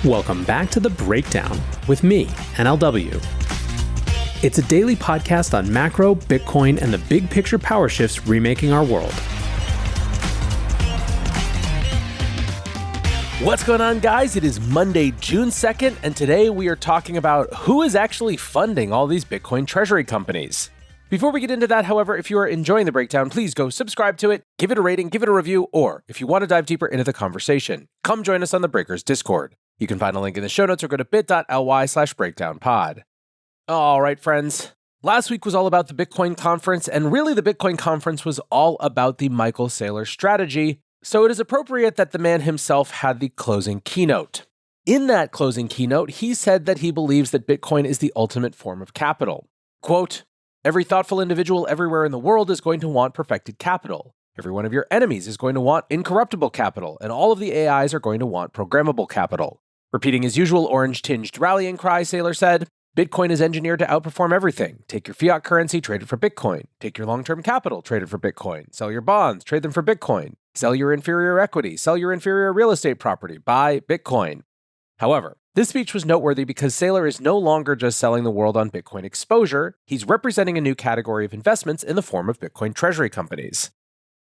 Welcome back to The Breakdown with me, NLW. It's a daily podcast on macro, Bitcoin, and the big picture power shifts remaking our world. What's going on, guys? It is Monday, June 2nd, and today we are talking about who is actually funding all these Bitcoin Treasury companies. Before we get into that, however, if you are enjoying The Breakdown, please go subscribe to it, give it a rating, give it a review, or if you want to dive deeper into the conversation, come join us on the Breakers Discord. You can find a link in the show notes or go to bit.ly/breakdownpod. All right, friends. Last week was all about the Bitcoin conference, and really the Bitcoin conference was all about the Michael Saylor strategy, so it is appropriate that the man himself had the closing keynote. In that closing keynote, he said that he believes that Bitcoin is the ultimate form of capital. Quote, "Every thoughtful individual everywhere in the world is going to want perfected capital. Every one of your enemies is going to want incorruptible capital, and all of the AIs are going to want programmable capital." Repeating his usual orange-tinged rallying cry, Saylor said, "Bitcoin is engineered to outperform everything. Take your fiat currency, trade it for Bitcoin. Take your long-term capital, trade it for Bitcoin. Sell your bonds, trade them for Bitcoin. Sell your inferior equity, sell your inferior real estate property, buy Bitcoin." However, this speech was noteworthy because Saylor is no longer just selling the world on Bitcoin exposure, he's representing a new category of investments in the form of Bitcoin Treasury companies.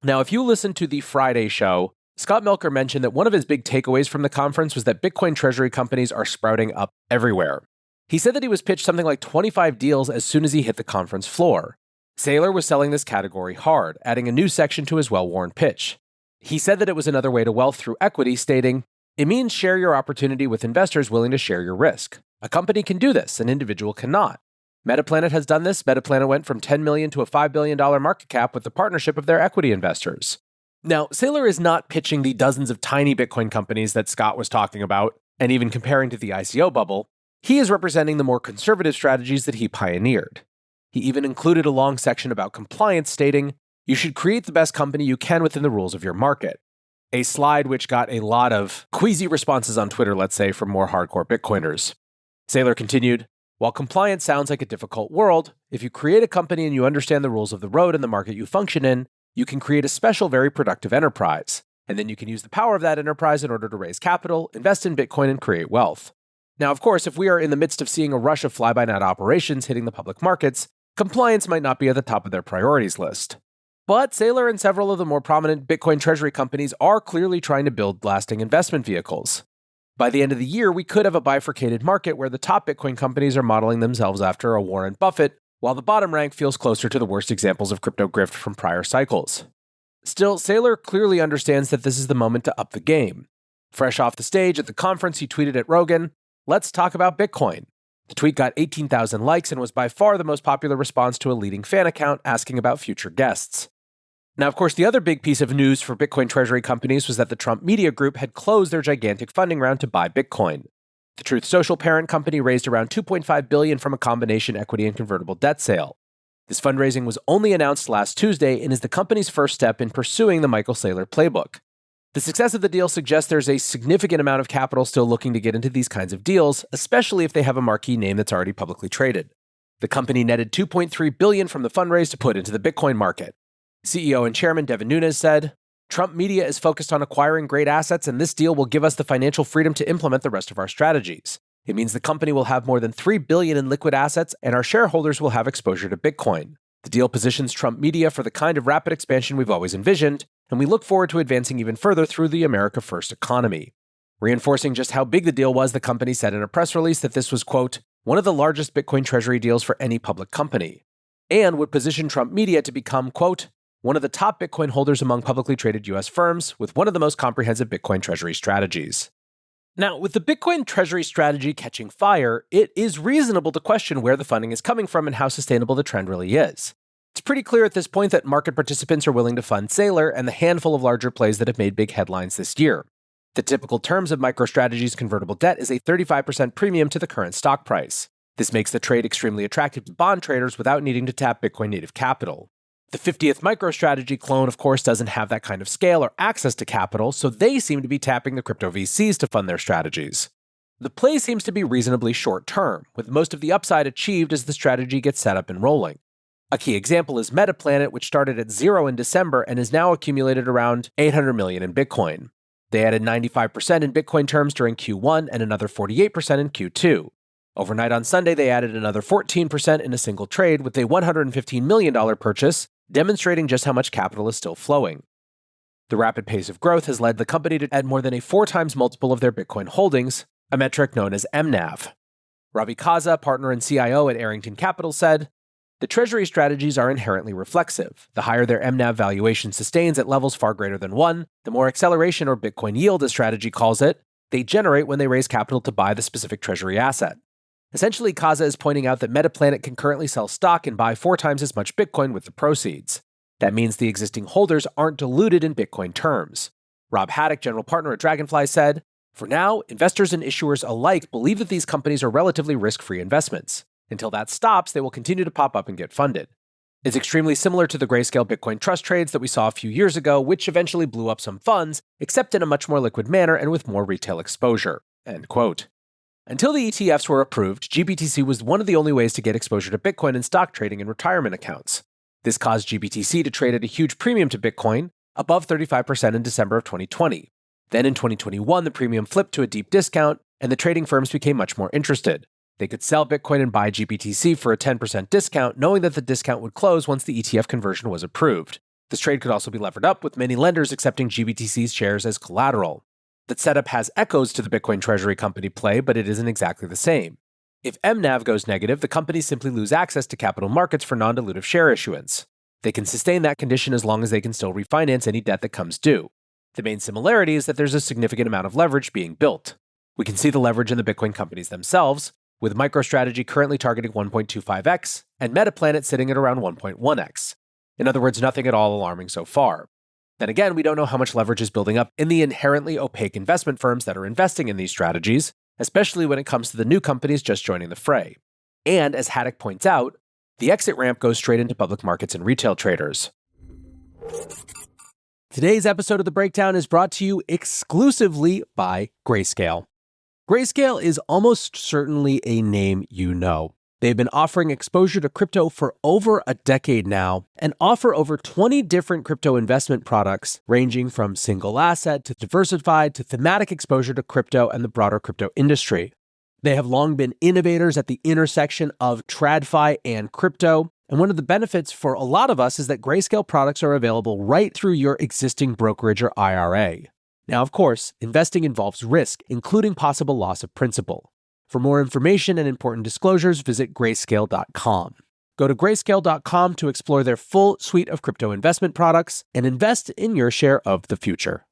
Now, if you listen to the Friday show, Scott Melker mentioned that one of his big takeaways from the conference was that Bitcoin Treasury companies are sprouting up everywhere. He said that he was pitched something like 25 deals as soon as he hit the conference floor. Saylor was selling this category hard, adding a new section to his well-worn pitch. He said that it was another way to wealth through equity, stating, "It means share your opportunity with investors willing to share your risk. A company can do this, an individual cannot. Metaplanet has done this. Metaplanet went from $10 million to a $5 billion market cap with the partnership of their equity investors." Now, Saylor is not pitching the dozens of tiny Bitcoin companies that Scott was talking about, and even comparing to the ICO bubble. He is representing the more conservative strategies that he pioneered. He even included a long section about compliance, stating, "You should create the best company you can within the rules of your market." A slide which got a lot of queasy responses on Twitter, let's say, from more hardcore Bitcoiners. Saylor continued, "While compliance sounds like a difficult world, if you create a company and you understand the rules of the road and the market you function in, you can create a special, very productive enterprise. And then you can use the power of that enterprise in order to raise capital, invest in Bitcoin, and create wealth." Now, of course, if we are in the midst of seeing a rush of fly-by-night operations hitting the public markets, compliance might not be at the top of their priorities list. But Saylor and several of the more prominent Bitcoin Treasury companies are clearly trying to build lasting investment vehicles. By the end of the year, we could have a bifurcated market where the top Bitcoin companies are modeling themselves after a Warren Buffett, while the bottom rank feels closer to the worst examples of crypto grift from prior cycles. Still, Saylor clearly understands that this is the moment to up the game. Fresh off the stage at the conference, he tweeted at Rogan, "Let's talk about Bitcoin." The tweet got 18,000 likes and was by far the most popular response to a leading fan account asking about future guests. Now, of course, the other big piece of news for Bitcoin Treasury companies was that the Trump Media Group had closed their gigantic funding round to buy Bitcoin. The Truth Social parent company raised around $2.5 billion from a combination equity and convertible debt sale. This fundraising was only announced last Tuesday and is the company's first step in pursuing the Michael Saylor playbook. The success of the deal suggests there's a significant amount of capital still looking to get into these kinds of deals, especially if they have a marquee name that's already publicly traded. The company netted $2.3 billion from the fundraise to put into the Bitcoin market. CEO and Chairman Devin Nunes said, "Trump Media is focused on acquiring great assets, and this deal will give us the financial freedom to implement the rest of our strategies. It means the company will have more than $3 billion in liquid assets, and our shareholders will have exposure to Bitcoin. The deal positions Trump Media for the kind of rapid expansion we've always envisioned, and we look forward to advancing even further through the America First economy." Reinforcing just how big the deal was, the company said in a press release that this was, quote, "one of the largest Bitcoin Treasury deals for any public company," and would position Trump Media to become, quote, "one of the top Bitcoin holders among publicly traded US firms with one of the most comprehensive Bitcoin Treasury strategies." Now, with the Bitcoin Treasury strategy catching fire, it is reasonable to question where the funding is coming from and how sustainable the trend really is. It's pretty clear at this point that market participants are willing to fund Saylor and the handful of larger plays that have made big headlines this year. The typical terms of MicroStrategy's convertible debt is a 35% premium to the current stock price. This makes the trade extremely attractive to bond traders without needing to tap Bitcoin native capital. The 50th MicroStrategy clone, of course, doesn't have that kind of scale or access to capital, so they seem to be tapping the crypto VCs to fund their strategies. The play seems to be reasonably short-term, with most of the upside achieved as the strategy gets set up and rolling. A key example is Metaplanet, which started at 0 in December and has now accumulated around $800 million in Bitcoin. They added 95% in Bitcoin terms during Q1 and another 48% in Q2. Overnight on Sunday, they added another 14% in a single trade with a $115 million purchase, demonstrating just how much capital is still flowing. The rapid pace of growth has led the company to add more than a 4 times multiple of their Bitcoin holdings, a metric known as MNAV. Ravi Kaza, partner and CIO at Arrington Capital, said, "The Treasury strategies are inherently reflexive. The higher their MNAV valuation sustains at levels far greater than 1, the more acceleration or Bitcoin yield, as strategy calls it, they generate when they raise capital to buy the specific Treasury asset." Essentially, Kaza is pointing out that Metaplanet can currently sell stock and buy 4 times as much Bitcoin with the proceeds. That means the existing holders aren't diluted in Bitcoin terms. Rob Haddock, general partner at Dragonfly, said, "For now, investors and issuers alike believe that these companies are relatively risk-free investments. Until that stops, they will continue to pop up and get funded. It's extremely similar to the Grayscale Bitcoin Trust trades that we saw a few years ago, which eventually blew up some funds, except in a much more liquid manner and with more retail exposure." End quote. Until the ETFs were approved, GBTC was one of the only ways to get exposure to Bitcoin in stock trading and retirement accounts. This caused GBTC to trade at a huge premium to Bitcoin, above 35% in December of 2020. Then in 2021, the premium flipped to a deep discount, and the trading firms became much more interested. They could sell Bitcoin and buy GBTC for a 10% discount, knowing that the discount would close once the ETF conversion was approved. This trade could also be levered up, with many lenders accepting GBTC's shares as collateral. That setup has echoes to the Bitcoin Treasury company play, but it isn't exactly the same. If MNAV goes negative, the companies simply lose access to capital markets for non-dilutive share issuance. They can sustain that condition as long as they can still refinance any debt that comes due. The main similarity is that there's a significant amount of leverage being built. We can see the leverage in the Bitcoin companies themselves, with MicroStrategy currently targeting 1.25x and Metaplanet sitting at around 1.1x. In other words, nothing at all alarming so far. Then again, we don't know how much leverage is building up in the inherently opaque investment firms that are investing in these strategies, especially when it comes to the new companies just joining the fray. And as Haddock points out, the exit ramp goes straight into public markets and retail traders. Today's episode of The Breakdown is brought to you exclusively by Grayscale. Grayscale is almost certainly a name you know. They've been offering exposure to crypto for over a decade now and offer over 20 different crypto investment products ranging from single asset to diversified to thematic exposure to crypto and the broader crypto industry. They have long been innovators at the intersection of TradFi and crypto, and one of the benefits for a lot of us is that Grayscale products are available right through your existing brokerage or IRA. Now, of course, investing involves risk, including possible loss of principal. For more information and important disclosures, visit grayscale.com. Go to grayscale.com to explore their full suite of crypto investment products and invest in your share of the future.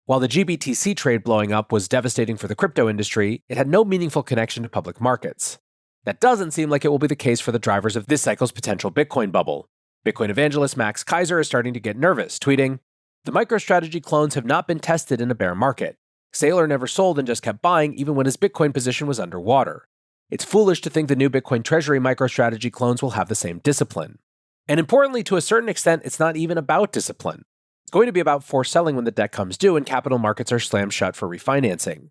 While the GBTC trade blowing up was devastating for the crypto industry, it had no meaningful connection to public markets. That doesn't seem like it will be the case for the drivers of this cycle's potential Bitcoin bubble. Bitcoin evangelist Max Keiser is starting to get nervous, tweeting, "The MicroStrategy clones have not been tested in a bear market. Saylor never sold and just kept buying even when his Bitcoin position was underwater. It's foolish to think the new Bitcoin Treasury MicroStrategy clones will have the same discipline." And importantly, to a certain extent, it's not even about discipline. It's going to be about forced selling when the debt comes due and capital markets are slammed shut for refinancing.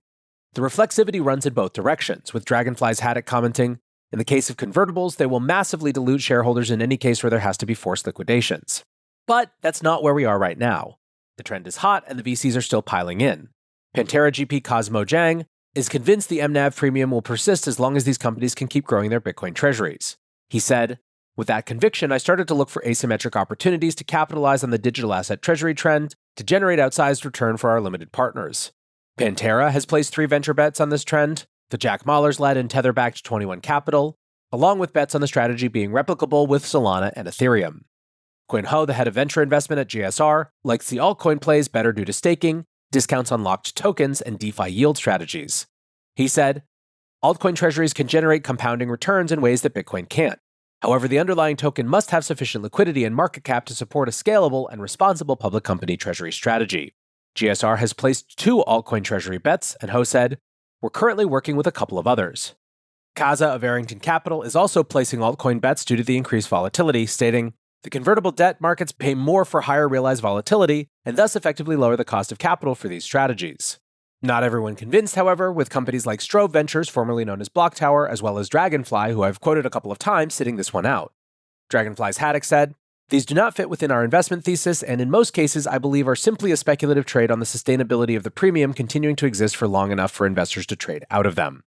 The reflexivity runs in both directions, with Dragonfly's Haddock commenting, "In the case of convertibles, they will massively dilute shareholders in any case where there has to be forced liquidations." But that's not where we are right now. The trend is hot and the VCs are still piling in. Pantera GP Cosmo Zhang is convinced the MNAV premium will persist as long as these companies can keep growing their Bitcoin treasuries. He said, "With that conviction, I started to look for asymmetric opportunities to capitalize on the digital asset treasury trend to generate outsized return for our limited partners. Pantera has placed 3 venture bets on this trend, the Jack Mallers-led and Tether-backed 21 Capital, along with bets on the strategy being replicable with Solana and Ethereum. Quinn Ho, the head of venture investment at GSR, likes the altcoin plays better due to staking, discounts on locked tokens, and DeFi yield strategies. He said, altcoin treasuries can generate compounding returns in ways that Bitcoin can't. However, the underlying token must have sufficient liquidity and market cap to support a scalable and responsible public company treasury strategy. GSR has placed 2 altcoin treasury bets, and Ho said, we're currently working with a couple of others. Kaza of Arrington Capital is also placing altcoin bets due to the increased volatility, stating, the convertible debt markets pay more for higher realized volatility and thus effectively lower the cost of capital for these strategies. Not everyone convinced, however, with companies like Strove Ventures, formerly known as Block Tower, as well as Dragonfly, who I've quoted a couple of times, sitting this one out. Dragonfly's Haddock said, These do not fit within our investment thesis, and in most cases, I believe are simply a speculative trade on the sustainability of the premium continuing to exist for long enough for investors to trade out of them.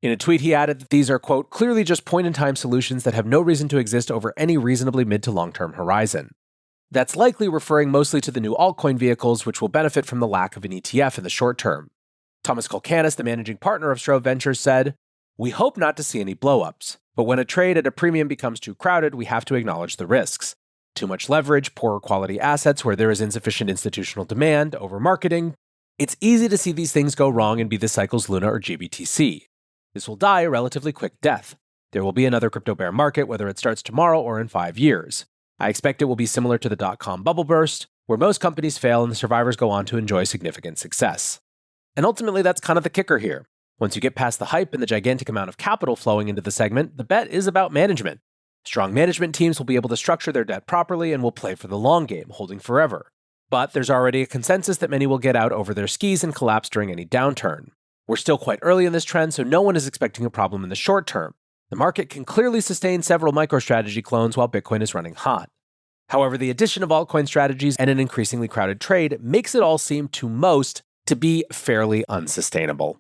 In a tweet, he added that these are, quote, clearly just point-in-time solutions that have no reason to exist over any reasonably mid to long-term horizon. That's likely referring mostly to the new altcoin vehicles, which will benefit from the lack of an ETF in the short term. Thomas Kulkanis, the managing partner of Strove Ventures, said, "We hope not to see any blow-ups, but when a trade at a premium becomes too crowded, we have to acknowledge the risks. Too much leverage, poorer quality assets where there is insufficient institutional demand, over-marketing. It's easy to see these things go wrong and be this cycle's Luna or GBTC. This will die a relatively quick death. There will be another crypto bear market, whether it starts tomorrow or in 5 years. I expect it will be similar to the dot-com bubble burst, where most companies fail and the survivors go on to enjoy significant success." And ultimately, that's kind of the kicker here. Once you get past the hype and the gigantic amount of capital flowing into the segment, the bet is about management. Strong management teams will be able to structure their debt properly and will play for the long game, holding forever. But there's already a consensus that many will get out over their skis and collapse during any downturn. We're still quite early in this trend, so no one is expecting a problem in the short term. The market can clearly sustain several MicroStrategy clones while Bitcoin is running hot. However, the addition of altcoin strategies and an increasingly crowded trade makes it all seem to most to be fairly unsustainable.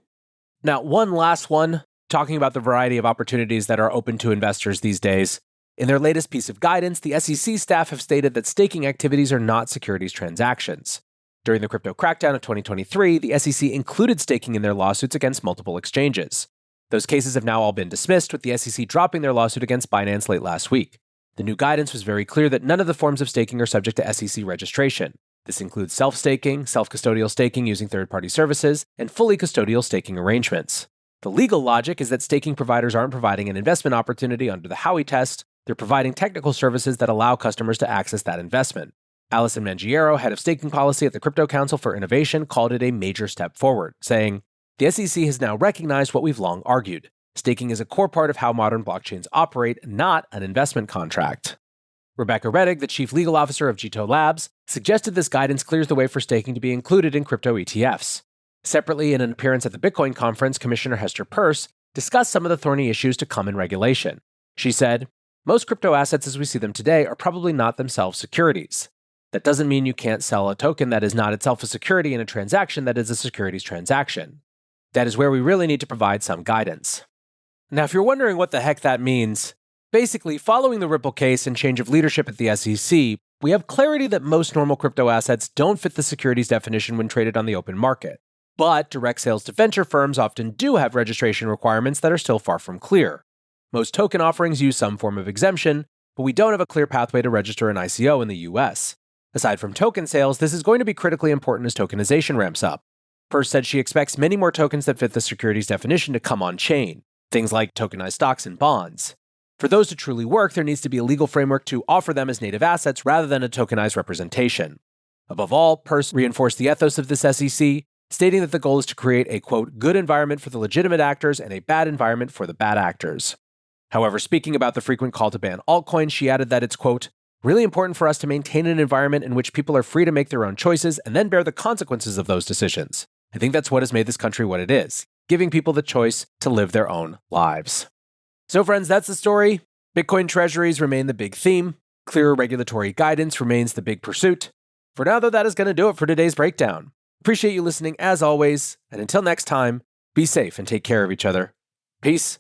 Now, one last one, talking about the variety of opportunities that are open to investors these days. In their latest piece of guidance, the SEC staff have stated that staking activities are not securities transactions. During the crypto crackdown of 2023, the SEC included staking in their lawsuits against multiple exchanges. Those cases have now all been dismissed, with the SEC dropping their lawsuit against Binance late last week. The new guidance was very clear that none of the forms of staking are subject to SEC registration. This includes self-staking, self-custodial staking using third-party services, and fully custodial staking arrangements. The legal logic is that staking providers aren't providing an investment opportunity under the Howey test, they're providing technical services that allow customers to access that investment. Alison Mangiero, head of staking policy at the Crypto Council for Innovation, called it a major step forward, saying, "The SEC has now recognized what we've long argued. Staking is a core part of how modern blockchains operate, not an investment contract." Rebecca Rettig, the chief legal officer of Jito Labs, suggested this guidance clears the way for staking to be included in crypto ETFs. Separately, in an appearance at the Bitcoin conference, Commissioner Hester Peirce discussed some of the thorny issues to come in regulation. She said, "Most crypto assets as we see them today are probably not themselves securities. That doesn't mean you can't sell a token that is not itself a security in a transaction that is a securities transaction. That is where we really need to provide some guidance." Now, if you're wondering what the heck that means, basically, following the Ripple case and change of leadership at the SEC, we have clarity that most normal crypto assets don't fit the securities definition when traded on the open market. But direct sales to venture firms often do have registration requirements that are still far from clear. Most token offerings use some form of exemption, but we don't have a clear pathway to register an ICO in the US. Aside from token sales, this is going to be critically important as tokenization ramps up. Peirce said she expects many more tokens that fit the securities definition to come on-chain, things like tokenized stocks and bonds. For those to truly work, there needs to be a legal framework to offer them as native assets rather than a tokenized representation. Above all, Peirce reinforced the ethos of this SEC, stating that the goal is to create a, quote, good environment for the legitimate actors and a bad environment for the bad actors. However, speaking about the frequent call to ban altcoins, she added that it's, quote, really important for us to maintain an environment in which people are free to make their own choices and then bear the consequences of those decisions. I think that's what has made this country what it is, giving people the choice to live their own lives. So friends, that's the story. Bitcoin treasuries remain the big theme. Clearer regulatory guidance remains the big pursuit. For now, though, that is going to do it for today's breakdown. Appreciate you listening as always, and until next time, be safe and take care of each other. Peace.